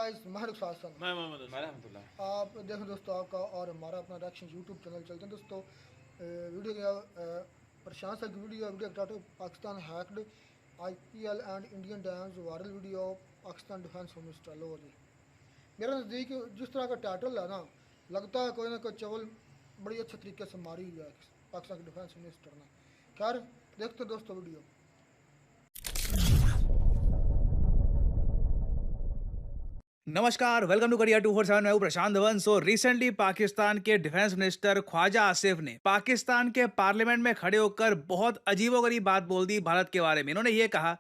Guys महर शासन। मैं मोहम्मद हसन। मैं रहमतुल्लाह। आप देखें दोस्तों, आपका और हमारा अपना रिएक्शन यूट्यूब चैनल चलते हैं दोस्तों। वीडियो क्या प्रशांत सर की वीडियो वीडियो टाटो Pakistan hacked IPL and Indian dams viral video Pakistan defence minister. लो जी, मेरे नज़दीक जिस तरह का टाइटल है ना, लगता है कोई ना कोई चवल बड़ी अच्छे तरीके से मारी हुई है पाकिस्तान के डिफेंस मिनिस्टर ने। खैर देखते दोस्तों वीडियो। नमस्कार, वेलकम टू करियर 247। मैं हूं प्रशांत धवन। सो रिसेंटली पाकिस्तान के डिफेंस मिनिस्टर ख्वाजा आसिफ ने पाकिस्तान के पार्लियामेंट में खड़े होकर बहुत अजीबोगरीब बात बोल दी भारत के बारे में। इन्होंने ये कहा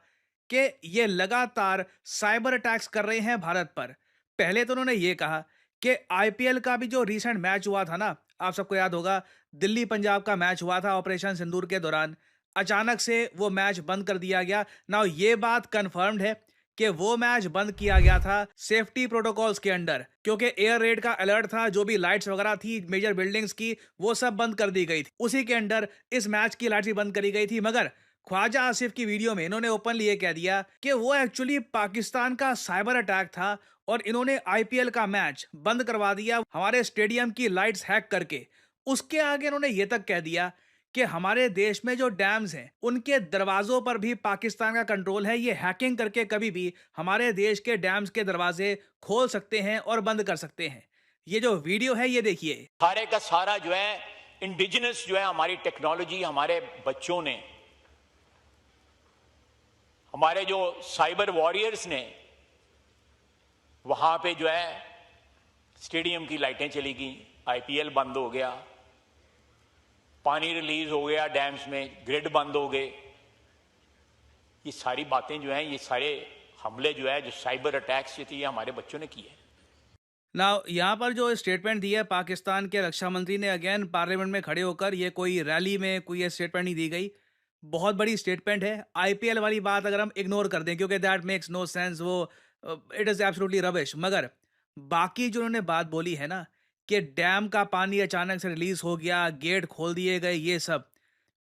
कि ये लगातार साइबर अटैक्स कर रहे हैं भारत पर। पहले तो उन्होंने ये कहा कि आईपीएल का भी जो रिसेंट मैच हुआ था ना, आप सबको याद होगा, दिल्ली पंजाब का मैच हुआ था ऑपरेशन सिंदूर के दौरान। अचानक से वो मैच बंद कर दिया गया। नाउ ये बात कंफर्म्ड है कि वो मैच बंद किया गया था सेफ्टी प्रोटोकॉल्स के अंडर, क्योंकि एयर रेड का अलर्ट था। जो भी लाइट्स वगैरह थी मेजर बिल्डिंग्स की, वो सब बंद कर दी गई थी। उसी के अंडर इस मैच की लाइट्स भी बंद करी गई थी। मगर ख्वाजा आसिफ की वीडियो में इन्होंने ओपनली ये कह दिया कि वो एक्चुअली पाकिस्तान का साइबर अटैक था और इन्होंने आईपीएल का मैच बंद करवा दिया हमारे स्टेडियम की लाइट्स हैक करके। उसके आगे इन्होंने ये तक कह दिया कि हमारे देश में जो डैम्स हैं उनके दरवाजों पर भी पाकिस्तान का कंट्रोल है। ये हैकिंग करके कभी भी हमारे देश के डैम्स के दरवाजे खोल सकते हैं और बंद कर सकते हैं। ये जो वीडियो है ये देखिए। सारे का सारा जो है इंडिजिनस जो है हमारी टेक्नोलॉजी, हमारे बच्चों ने, हमारे जो साइबर वॉरियर्स ने, वहां पे जो है स्टेडियम की लाइटें चली गई, आईपीएल बंद हो गया, पानी रिलीज हो गया डैम्स में, ग्रिड बंद हो गए। ये सारी बातें जो हैं, ये सारे हमले जो है, जो साइबर अटैक्स ये हमारे बच्चों ने किए। ना यहाँ पर जो स्टेटमेंट दी है पाकिस्तान के रक्षा मंत्री ने, अगेन पार्लियामेंट में खड़े होकर, ये कोई रैली में कोई ये स्टेटमेंट नहीं दी गई। बहुत बड़ी स्टेटमेंट है। आईपीएल वाली बात अगर हम इग्नोर कर दें क्योंकि दैट मेक्स नो सेंस, वो इट इज़ एब्सोल्युटली रबिश। मगर बाकी जो उन्होंने बात बोली है ना, कि डैम का पानी अचानक से रिलीज हो गया, गेट खोल दिए गए, ये सब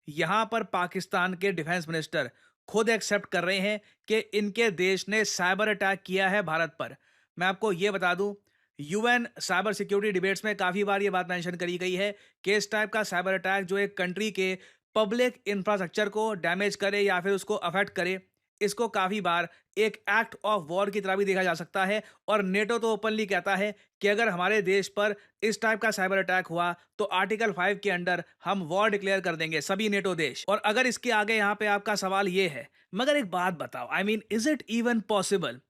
यहाँ पर पाकिस्तान के डिफेंस मिनिस्टर खुद एक्सेप्ट कर रहे हैं कि इनके देश ने साइबर अटैक किया है भारत पर। मैं आपको ये बता दूं, यूएन साइबर सिक्योरिटी डिबेट्स में काफ़ी बार ये बात मेंशन करी गई है कि इस टाइप का साइबर अटैक जो एक कंट्री के पब्लिक इंफ्रास्ट्रक्चर को डैमेज करे या फिर उसको अफेक्ट करे, इसको काफ़ी बार एक एक्ट ऑफ वॉर की तरह भी देखा जा सकता है। और नेटो तो ओपनली कहता है कि अगर हमारे देश पर इस टाइप का साइबर अटैक हुआ तो आर्टिकल 5 के अंडर हम वॉर डिक्लेयर कर देंगे, सभी नेटो देश। और अगर इसके आगे यहाँ पे आपका सवाल ये है, मगर एक बात बताओ, I mean is it even possible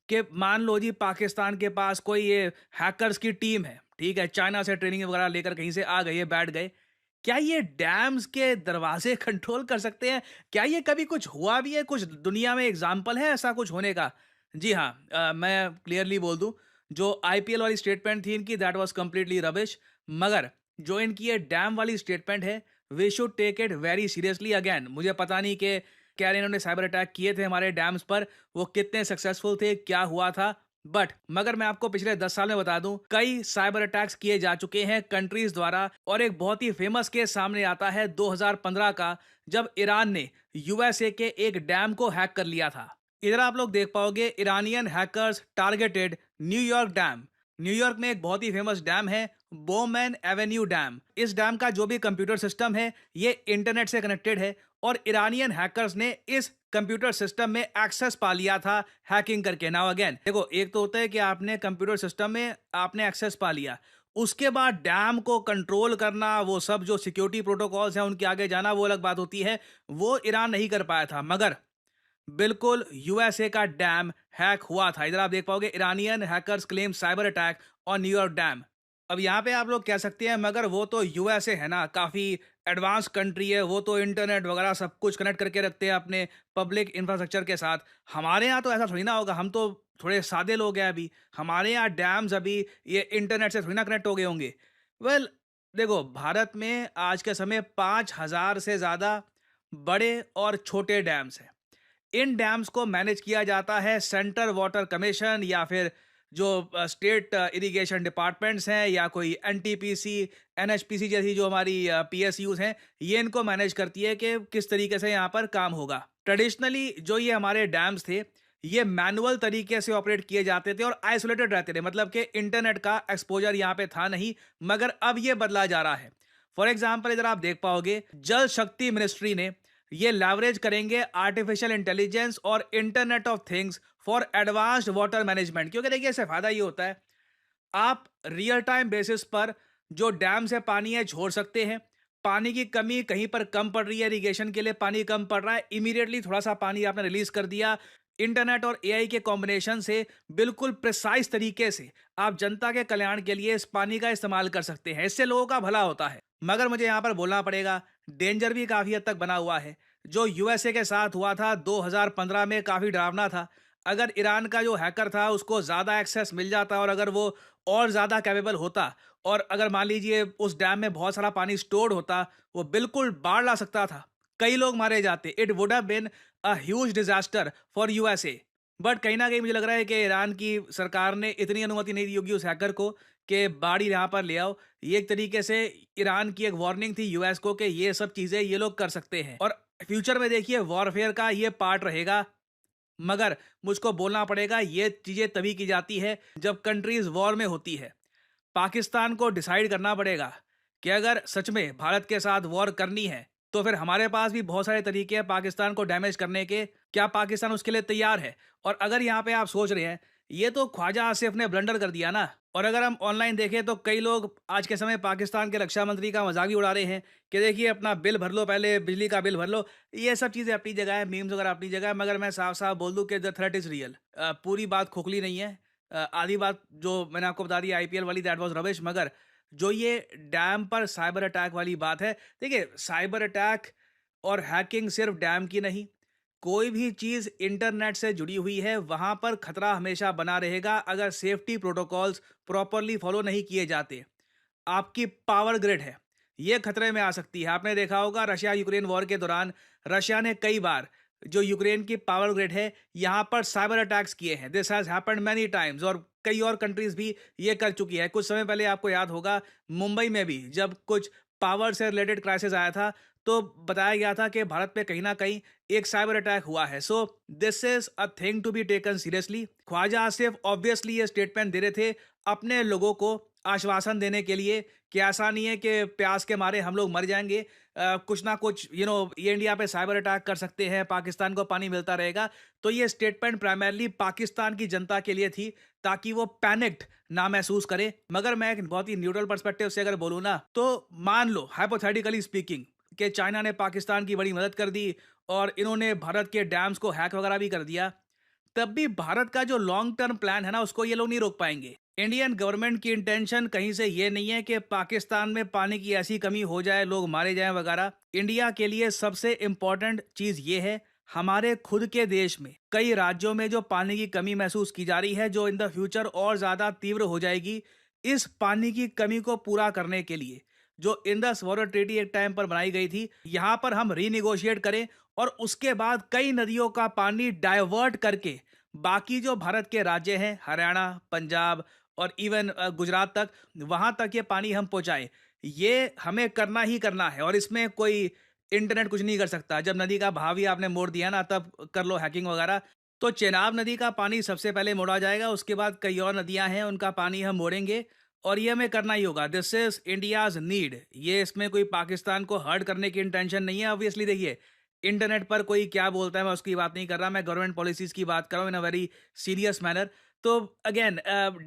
कि मान लो जी पाकिस्तान के पास कोई ये हैकर्स की टीम है, ठीक है, चाइना से ट्रेनिंग वगैरह लेकर कहीं से आ गए, ये बैठ गए, क्या ये डैम्स के दरवाजे कंट्रोल कर सकते हैं? क्या ये कभी कुछ हुआ भी है? कुछ दुनिया में एग्जाम्पल है ऐसा कुछ होने का? जी हाँ, मैं क्लियरली बोल दूं, जो आईपीएल वाली स्टेटमेंट थी इनकी, दैट वाज कंप्लीटली रबिश। मगर जो इनकी ये डैम वाली स्टेटमेंट है, we should take it very seriously. Again मुझे पता नहीं कि क्या इन्होंने साइबर अटैक किए थे हमारे डैम्स पर, वो कितने सक्सेसफुल थे, क्या हुआ था, बट मगर मैं आपको पिछले 10 साल में बता दूं, कई साइबर अटैक्स किए जा चुके हैं कंट्रीज द्वारा। और एक बहुत ही फेमस केस सामने आता है 2015 का, जब ईरान ने यूएसए के एक डैम को हैक कर लिया था। इधर आप लोग देख पाओगे, Iranian hackers targeted New York dam. New York में एक बहुत ही फेमस डैम है, बोमैन एवेन्यू डैम। इस डैम का जो भी कंप्यूटर सिस्टम है ये इंटरनेट से कनेक्टेड है और ईरानियन हैकर्स ने इस कंप्यूटर सिस्टम में एक्सेस पा लिया था हैकिंग करके। नाउ अगेन देखो, एक तो होता है कि आपने कंप्यूटर सिस्टम में आपने एक्सेस पा लिया, उसके बाद डैम को कंट्रोल करना, वो सब जो सिक्योरिटी प्रोटोकॉल्स हैं उनके आगे जाना, वो अलग बात होती है। वो ईरान नहीं कर पाया था, मगर बिल्कुल यूएसए का डैम हैक हुआ था। इधर आप देख पाओगे, Iranian hackers claim cyber attack on New York dam. अब यहाँ पे आप लोग कह सकते हैं मगर वो तो यूएसए है ना, काफ़ी एडवांस कंट्री है, वो तो इंटरनेट वगैरह सब कुछ कनेक्ट करके रखते हैं अपने पब्लिक इंफ्रास्ट्रक्चर के साथ। हमारे यहाँ तो ऐसा थोड़ी ना होगा, हम तो थोड़े सादे लोग हैं अभी। हमारे यहाँ डैम्स अभी ये इंटरनेट से थोड़ी ना कनेक्ट हो गए होंगे। वेल देखो, भारत में आज के समय 5,000 से ज़्यादा बड़े और छोटे डैम्स हैं। इन डैम्स को मैनेज किया जाता है सेंट्रल वाटर कमीशन या फिर जो स्टेट इरिगेशन डिपार्टमेंट्स हैं या कोई एनटीपीसी, एनएचपीसी जैसी जो हमारी पीएसयूज हैं, ये इनको मैनेज करती है कि किस तरीके से यहाँ पर काम होगा। ट्रेडिशनली जो ये हमारे डैम्स थे, ये मैनुअल तरीके से ऑपरेट किए जाते थे और आइसोलेटेड रहते थे, मतलब कि इंटरनेट का एक्सपोजर यहाँ पे था नहीं, मगर अब ये बदला जा रहा है। फॉर एग्जाम्पल इधर आप देख पाओगे जल शक्ति मिनिस्ट्री ने ये लेवरेज करेंगे आर्टिफिशियल इंटेलिजेंस और internet of things for advanced water management, क्योंकि देखिए इससे फायदा ये होता है आप रियल टाइम बेसिस पर जो डैम से पानी है छोड़ सकते हैं। पानी की कमी कहीं पर कम पड़ रही है, इरिगेशन के लिए पानी कम पड़ रहा है, इमीडिएटली थोड़ा सा पानी आपने रिलीज कर दिया। इंटरनेट और एआई के कॉम्बिनेशन से बिल्कुल प्रिसाइज तरीके से आप जनता के कल्याण के लिए इस पानी का इस्तेमाल कर सकते हैं। इससे लोगों का भला होता है। मगर मुझे यहाँ पर बोलना पड़ेगा, डेंजर भी काफी हद तक बना हुआ है। जो यूएसए के साथ हुआ था 2015 में काफी डरावना था। अगर ईरान का जो हैकर था उसको ज्यादा एक्सेस मिल जाता और अगर वो और ज्यादा कैपेबल होता और अगर मान लीजिए उस डैम में बहुत सारा पानी स्टोर्ड होता, वो बिल्कुल बाढ़ ला सकता था, कई लोग मारे जाते। It would have been a huge disaster for USA. But कहीं ना कहीं मुझे लग रहा है कि ईरान की सरकार ने इतनी अनुमति नहीं दी होगी उस हैकर को कि बाढ़ यहाँ पर ले आओ। ये एक तरीके से ईरान की एक वार्निंग थी यूएस को कि ये सब चीजें ये लोग कर सकते हैं और फ्यूचर में देखिए वॉरफेयर का ये पार्ट रहेगा। मगर मुझको बोलना पड़ेगा ये चीजें तभी की जाती है जब कंट्रीज वॉर में होती है। पाकिस्तान को डिसाइड करना पड़ेगा कि अगर सच में भारत के साथ वॉर करनी है तो फिर हमारे पास भी बहुत सारे तरीके हैं पाकिस्तान को डैमेज करने के। क्या पाकिस्तान उसके लिए तैयार है? और अगर यहाँ पे आप सोच रहे हैं ये तो ख्वाजा आसिफ ने ब्लंडर कर दिया ना। और अगर हम ऑनलाइन देखें तो कई लोग आज के समय पाकिस्तान के रक्षा मंत्री का मजाक भी उड़ा रहे हैं कि देखिए अपना बिल भर लो, पहले बिजली का बिल भर लो। ये सब चीज़ें अपनी जगह है, मीम्स वगैरह अपनी जगह है, मगर मैं साफ साफ बोल दूं कि द थ्रेट इज़ रियल। पूरी बात खोखली नहीं है। आधी बात जो मैंने आपको बता दी आईपीएल वाली दैट वाज रबिश। मगर जो ये डैम पर साइबर अटैक वाली बात है, देखिए साइबर अटैक और हैकिंग सिर्फ डैम की नहीं, कोई भी चीज़ इंटरनेट से जुड़ी हुई है वहां पर खतरा हमेशा बना रहेगा अगर सेफ्टी प्रोटोकॉल्स प्रॉपरली फॉलो नहीं किए जाते। आपकी पावर ग्रिड है ये खतरे में आ सकती है। आपने देखा होगा रशिया यूक्रेन वॉर के दौरान रशिया ने कई बार जो यूक्रेन की पावर ग्रिड है यहाँ पर साइबर अटैक्स किए हैं। This has happened many times और कई और कंट्रीज भी ये कर चुकी है। कुछ समय पहले आपको याद होगा मुंबई में भी जब कुछ पावर से रिलेटेड क्राइसिस आया था तो बताया गया था कि भारत पे कहीं ना कहीं एक साइबर अटैक हुआ है। So this is a thing to be taken seriously. Khawaja Asif obviously ये स्टेटमेंट दे रहे थे अपने लोगों को आश्वासन देने के लिए कि ऐसा नहीं है कि प्यास के मारे हम लोग मर जाएंगे। कुछ ना कुछ ये इंडिया पे साइबर अटैक कर सकते हैं, पाकिस्तान को पानी मिलता रहेगा। तो ये स्टेटमेंट प्राइमरली पाकिस्तान की जनता के लिए थी ताकि वो पैनिक्ड ना महसूस करे। मगर मैं एक बहुत ही न्यूट्रल पर्सपेक्टिव से अगर बोलूँ ना तो मान लो हाइपोथेटिकली स्पीकिंग कि चाइना ने पाकिस्तान की बड़ी मदद कर दी और इन्होंने भारत के डैम्स को हैक वगैरह भी कर दिया, तब भी भारत का जो लॉन्ग टर्म प्लान है ना उसको ये लोग नहीं रोक पाएंगे। इंडियन गवर्नमेंट की इंटेंशन कहीं से ये नहीं है कि पाकिस्तान में पानी की ऐसी कमी हो जाए, लोग मारे जाएं वगैरह। इंडिया के लिए सबसे इंपॉर्टेंट चीज ये है हमारे खुद के देश में कई राज्यों में जो पानी की कमी महसूस की जा रही है जो इन द फ्यूचर और ज्यादा तीव्र हो जाएगी। इस पानी की कमी को पूरा करने के लिए जो इंडस वाटर ट्रीटी एक टाइम पर बनाई गई थी यहाँ पर हम रीनिगोशिएट करें और उसके बाद कई नदियों का पानी डाइवर्ट करके बाकी जो भारत के राज्य हैं हरियाणा, पंजाब और इवन गुजरात तक, वहां तक ये पानी हम पहुंचाएं। ये हमें करना ही करना है और इसमें कोई इंटरनेट कुछ नहीं कर सकता। जब नदी का भाव ही आपने मोड़ दिया ना तब कर लो हैकिंग वगैरह। तो चेनाब नदी का पानी सबसे पहले मोड़ा जाएगा, उसके बाद कई और नदियां हैं उनका पानी हम मोड़ेंगे और ये हमें करना ही होगा। This is India's need. ये इसमें कोई पाकिस्तान को हर्ट करने की इंटेंशन नहीं है। ऑब्वियसली देखिए इंटरनेट पर कोई क्या बोलता है मैं उसकी बात नहीं कर रहा, मैं गवर्नमेंट पॉलिसीज की बात कर रहा हूँ इन अ वेरी सीरियस मैनर। तो अगेन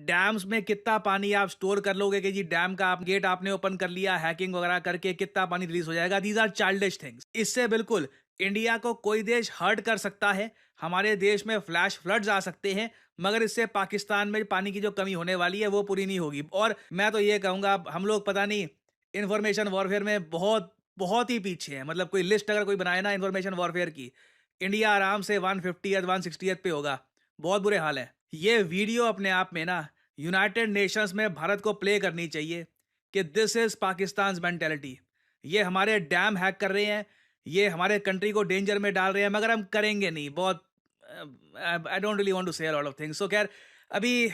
डैम्स में कितना पानी आप स्टोर कर लोगे कि जी डैम का आप गेट आपने ओपन कर लिया हैकिंग वगैरह करके कितना पानी रिलीज हो जाएगा। These are childish things. इससे बिल्कुल इंडिया को कोई देश हर्ट कर सकता है, हमारे देश में फ्लैश फ्लड्स आ सकते हैं, मगर इससे पाकिस्तान में पानी की जो कमी होने वाली है वो पूरी नहीं होगी। और मैं तो ये कहूँगा हम लोग पता नहीं इंफॉर्मेशन वॉरफेयर में बहुत बहुत ही पीछे हैं। मतलब कोई लिस्ट अगर कोई बनाए ना इंफॉर्मेशन वॉरफेयर की, इंडिया आराम से 150th 160th पे होगा। बहुत बुरे हाल है। ये वीडियो अपने आप में ना यूनाइटेड नेशंस में भारत को प्ले करनी चाहिए कि दिस इज पाकिस्तान मेंटेलिटी। ये हमारे डैम हैक कर रहे हैं, ये हमारे कंट्री को डेंजर में डाल रहे हैं, मगर हम करेंगे नहीं। बहुत I don't really want to say a lot of things. So खैर अभी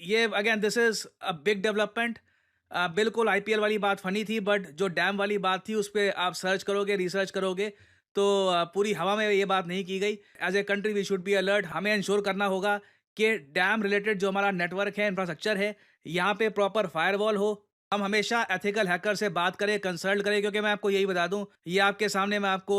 ये again this is a big development. बिल्कुल आईपीएल वाली बात फनी थी, बट जो डैम वाली बात थी उस पर आप सर्च करोगे, रिसर्च करोगे तो पूरी हवा में ये बात नहीं की गई। As a country we should be alert. हमें इंश्योर करना होगा कि डैम रिलेटेड जो हमारा नेटवर्क है, इंफ्रास्ट्रक्चर है, यहाँ पे प्रॉपर फायरवॉल हो। हम हमेशा एथिकल हैकर से बात करें, कंसल्ट करें, क्योंकि मैं आपको यही बता दूं, ये आपके सामने मैं आपको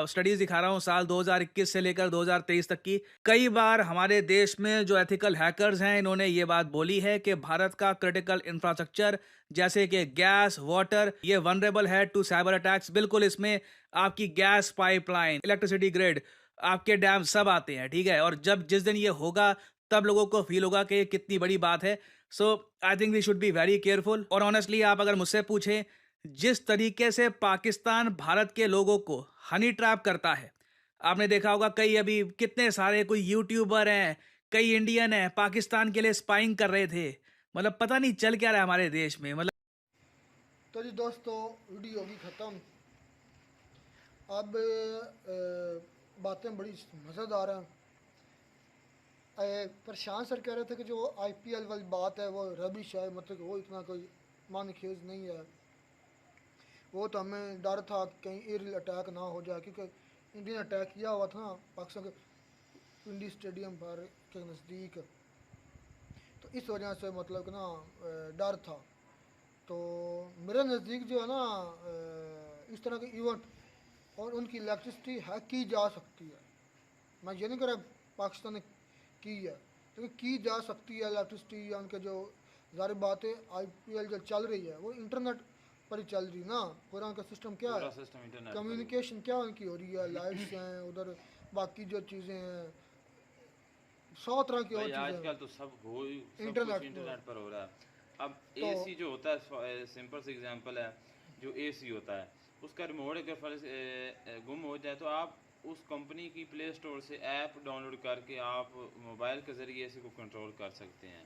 स्टडीज दिखा रहा हूँ साल 2021 से लेकर 2023 तक की। कई बार हमारे देश में जो एथिकल हैकर्स हैं, इन्होंने ये बात बोली है कि भारत का क्रिटिकल इंफ्रास्ट्रक्चर जैसे कि गैस, वाटर, ये वनरेबल है टू साइबर अटैक्स। बिल्कुल, इसमें आपकी गैस पाइपलाइन, इलेक्ट्रिसिटी ग्रिड, आपके डैम सब आते हैं, ठीक है। और जब जिस दिन ये होगा तब लोगों को फील होगा कि ये कितनी बड़ी बात है। So I think we should be very careful. और ऑनेस्टली आप अगर मुझसे पूछें, जिस तरीके से पाकिस्तान भारत के लोगों को हनी ट्रैप करता है, आपने देखा होगा कई अभी कितने सारे कोई यूट्यूबर हैं, कई इंडियन हैं, पाकिस्तान के लिए स्पाइंग कर रहे थे। मतलब पता नहीं चल क्या रहा है हमारे देश में। मतलब तो जी दोस्तों, वीडियो होगी ख़त्म। अब बातें बड़ी मज़ेदार हैं। प्रशांत सर कह रहे थे कि जो आईपीएल वाली बात है वो रबिश है, मतलब कि वो इतना कोई मान खेज नहीं है। वो तो हमें डर था कि कहीं एरियल अटैक ना हो जाए, क्योंकि इंडियन अटैक किया हुआ था ना पाकिस्तान के पिंडी स्टेडियम पर के नज़दीक, तो इस वजह से मतलब कि ना डर था। तो मेरे नज़दीक जो है ना इस तरह के इवेंट और उनकी इलेक्ट्रिसिटी हैक की जा सकती है। मैं ये नहीं कह रहा पाकिस्तान ने की है, लेकिन की जा सकती है इलेक्ट्रिसिटी या उनके जो ज़ाहिर बात है आईपीएल जो चल रही है वो इंटरनेट पर ही चल रही ना। पूरा उनका सिस्टम क्या है, कम्युनिकेशन क्या उनकी हो रही है, लाइट्स हैं उधर, बाकी जो चीज़ें हैं 100 तरह की और भाई चीज़ें आजकल हैं तो सब कुछ इंटरनेट इंटरनेट पर हो रहा है। अब तो एसी जो होता है, सिंपल सा एग्जांपल है, जो एसी होता है उसका रिमोट अगर गुम हो जाए तो आप उस कंपनी की प्ले स्टोर से ऐप डाउनलोड करके आप मोबाइल के ज़रिए एसी को कंट्रोल कर सकते हैं।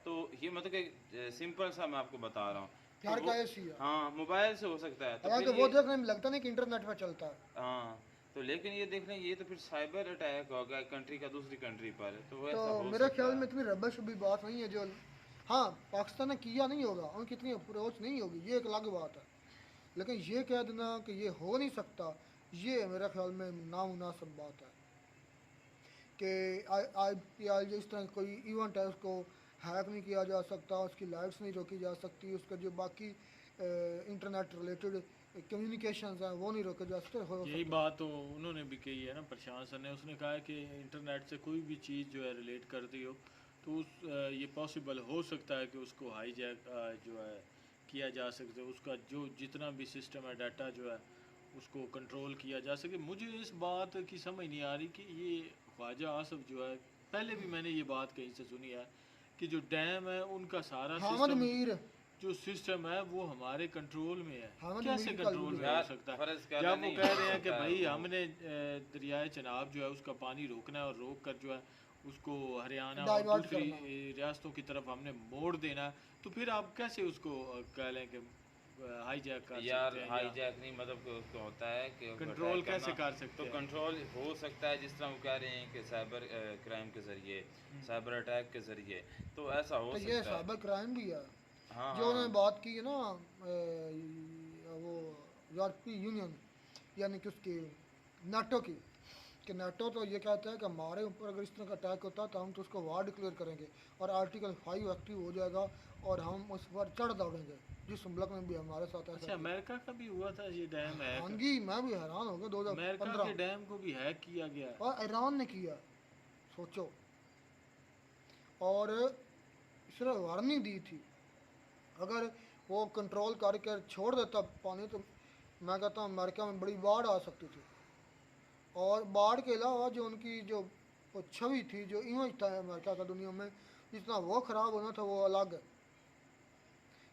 तो ये मतलब कि सिंपल सा मैं आपको बता रहा हूँ, तो घर वो का एसी है। हाँ मोबाइल से हो सकता है। तो हालांकि फिर वो ये देखने में लगता नहीं कि इंटरनेट पर चलता है। हाँ, तो लेकिन ये देख लें, ये तो फिर साइबर अटैक होगा कंट्री का दूसरी कंट्री पर, तो तो ऐसा हो मेरे ख्याल सकता में है। इतनी रबश भी बात नहीं है जो, हाँ पाकिस्तान ने किया नहीं होगा, उनकी इतनी अप्रोच नहीं होगी, ये एक अलग बात है। लेकिन ये कह देना कि ये हो नहीं सकता, ये मेरे ख्याल में नामुनासिब बात है कि आई पी एल जो इस तरह का कोई इवेंट है उसको हैक नहीं किया जा सकता, उसकी लाइट्स नहीं रोकी जा सकती, उसका जो बाकी इंटरनेट रिलेटेड कम्युनिकेशंस हैं वो नहीं रोके जा सकते। हो यही सकता बात तो उन्होंने भी कही है ना, प्रशांत सर ने। उसने कहा है कि इंटरनेट से कोई भी चीज़ जो है रिलेट करती हो तो ये पॉसिबल हो सकता है कि उसको हाईजैक जो है किया जा सकता है, उसका जो जितना भी सिस्टम है डाटा जो है उसको कंट्रोल किया जा सके। मुझे इस बात की समझ नहीं आ रही कि ये ख्वाजा आसफ जो है, पहले भी मैंने ये बात कहीं से सुनी है कि जो डैम है उनका सारा हामद सिस्टम मीर, जो सिस्टम है वो हमारे कंट्रोल में है। हामद कैसे मीर का कंट्रोल में वीडियो हो यार सकता है? फर्ज कर जब वो नहीं कह हो रहे हैं कि सकता है भाई वो। हमने दरियाए चनाब जो है उसका पानी रोकना है और रोक कर जो है उसको हरियाणा और डाइवर्ट दूसरी करना। रियासतों की तरफ हमने मोड़ देना है, तो फिर आप कैसे उसको कह लें कि हाईजैक कर यार सकते हैं या हाईजैक नहीं, मतलब कि उसको होता है कि उसको कंट्रोल अटैक कैसे करना। कर सकते तो हैं? कंट्रोल हो सकता है जिस तरह वो कह रहे हैं कि साइबर क्राइम के ज़रिए, साइबर अटैक के ज़रिए, तो ऐसा हो तो ये सकता है। साइबर क्राइम भी है। हाँ जो उन्होंने हाँ। बात की है ना वो यूरोपीय यूनियन यानी कि उसकी नाटो की, कि नाटो तो ये कहता है कि हमारे ऊपर अगर इस तरह का अटैक होता है तो हम तो उसको वार डिक्लेयर करेंगे और आर्टिकल 5 एक्टिव हो जाएगा और हम उस पर चढ़ दौड़ेंगे जिस मुल्क में भी हमारे साथ ऐसा अच्छा, किया। अमेरिका का भी हुआ था ये डैम हैक? हाँ जी, मैं भी हैरान हो गया अमेरिका के 2015, डैम को भी हैक किया गया है। और ईरान ने किया, सोचो। और सिर्फ वार्निंग दी थी, अगर वो कंट्रोल करके छोड़ देता पानी तो मैं कहता हूँ अमेरिका में बड़ी बाढ़ आ सकती थी। और बाढ़ के अलावा जो उनकी जो वो छवि थी, जो इमेज था अमेरिका का दुनिया में, जितना वो ख़राब होना था वो अलग है।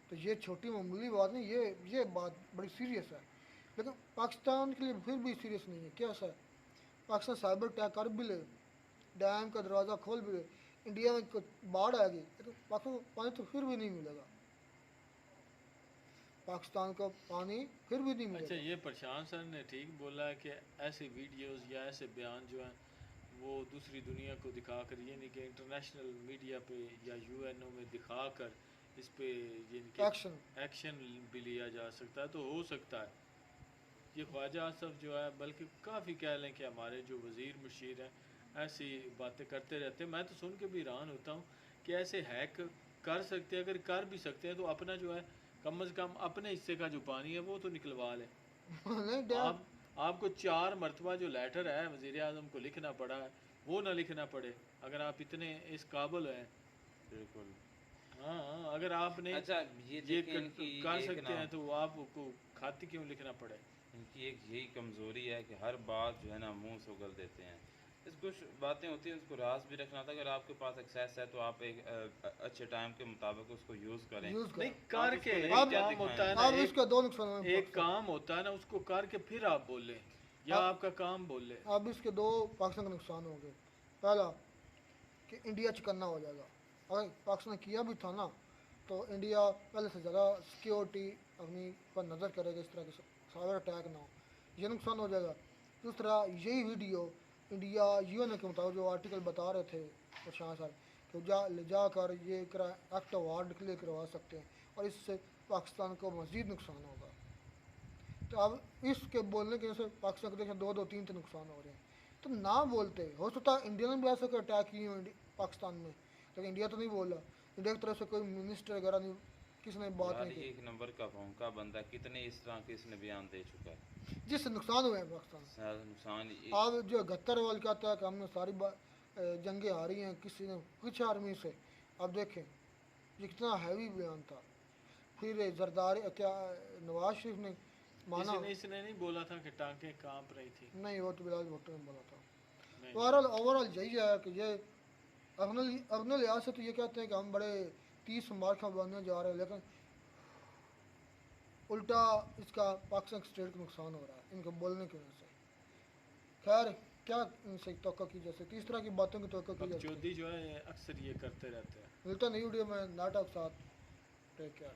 तो ये छोटी मामूली बात नहीं, ये बात बड़ी सीरियस है। लेकिन पाकिस्तान के लिए फिर भी सीरियस नहीं है। क्या है, पाकिस्तान साइबर अटैक कर भी ले, डैम का दरवाज़ा खोल भी ले, इंडिया में कुछ बाढ़ आएगी तो पाकिस्तान को पानी तो फिर भी नहीं मिलेगा, पाकिस्तान को पानी फिर भी नहीं अच्छा, मिलेगा। ये प्रशांत सर ने ठीक बोला है कि ऐसे वीडियोस या ऐसे बयान जो हैं वो दूसरी दुनिया को दिखाकर, यानी कि इंटरनेशनल मीडिया पे या यूएनओ में दिखाकर इस पे यानी कि एक्शन एक्शन भी लिया जा सकता है। तो हो सकता है ये ख्वाजा आसफ जो है, बल्कि काफ़ी कह लें कि हमारे जो वज़ीर मुशीर हैं ऐसी बातें करते रहते हैं। मैं तो सुन के भी हैरान होता हूँ कि ऐसे हैक कर सकते हैं, अगर कर भी सकते हैं तो अपना जो है कम अज़ कम अपने हिस्से का जो पानी है वो तो निकलवा लें। नहीं डैड, आप आपको 4 मरतबा जो लेटर है वज़ीर आज़म को लिखना पड़ा है वो ना लिखना पड़े, अगर आप इतने इस काबिल हैं। बिल्कुल। हाँ, अगर आपने अच्छा, ये ये देखें इनकी कर एक सकते ना, हैं तो आपको खाती क्यों लिखना पड़े। इनकी एक यही कमज़ोरी है कि हर बात जो है ना मुंह से उगल देते हैं। इस कुछ बातें होती हैं उसको राज भी रखना था। अगर आपके पास एक्सेस है तो आप एक अच्छे टाइम के मुताबिक उसको यूज़ करें। यूज़ नहीं, करें। कर उसको के एक नतीजा काम दिखाएं। होता है ना, अब इसके दो नुकसान हैं एक पाकिस्तान। काम होता है ना, उसको करके फिर आप बोले या अब- आपका काम बोले। अब इसके दो पाकिस्तान के नुकसान हो गए। पहला कि इंडिया चिकन्ना हो जाएगा। अगर पाकिस्तान ने किया भी था ना तो इंडिया पहले से ज़्यादा सिक्योरिटी अपनी पर नज़र करेगा, इस तरह के साइबर अटैक ना हो, ये नुकसान हो जाएगा। दूसरा, यही वीडियो इंडिया यूएन के मुताबिक जो आर्टिकल बता रहे थे प्रशांत सर कि ले जाकर ये एक्ट वार डिक्लेयर करवा सकते हैं और इससे पाकिस्तान को मज़ीद नुकसान होगा। तो अब इसके बोलने की वजह से पाकिस्तान के देश में दो तीन नुकसान हो रहे हैं। तो ना बोलते, हो सकता है इंडिया ने भी ऐसा कोई अटैक किए हो पाकिस्तान में, लेकिन इंडिया तो नहीं बोला। इंडिया की तरफ से कोई मिनिस्टर वगैरह नहीं, किसी ने बात यार नहीं ये की, एक नंबर का भौंका बंदा, कितने इस तरह के इसने बयान दे चुका है। जिससे नुकसान हुए हैं पाकिस्तान। सारा नुकसान अब जो 71 वाल कहता है कि हमने सारी जंगें हारी हैं किसी ने कुछ आर्मी से। अब देखें ये कितना हैवी बयान था। फिर जरदारी क्या नवाज शरीफ ने माना, इसने नहीं बोला था कि टांकें कांप रही थी। नहीं वो तो बिलाल भुट्टो ने बोला था। नहीं, ओवरऑल यही है कि ये अपने लिहाज से तो ये कहते हैं कि हम बड़े 30 मार्का बनने जा रहे हैं, लेकिन उल्टा इसका पाकिस्तान स्टेट को नुकसान हो रहा है इनको बोलने की वजह से। खैर क्या इनसे तोक़ा की जा सकती है, इस तरह की बातों की तोक़ा की जा सकती है। बकचोदी जो है अक्सर ये करते रहते हैं। मिलता नहीं वीडियो में नाटक साथ। Take care.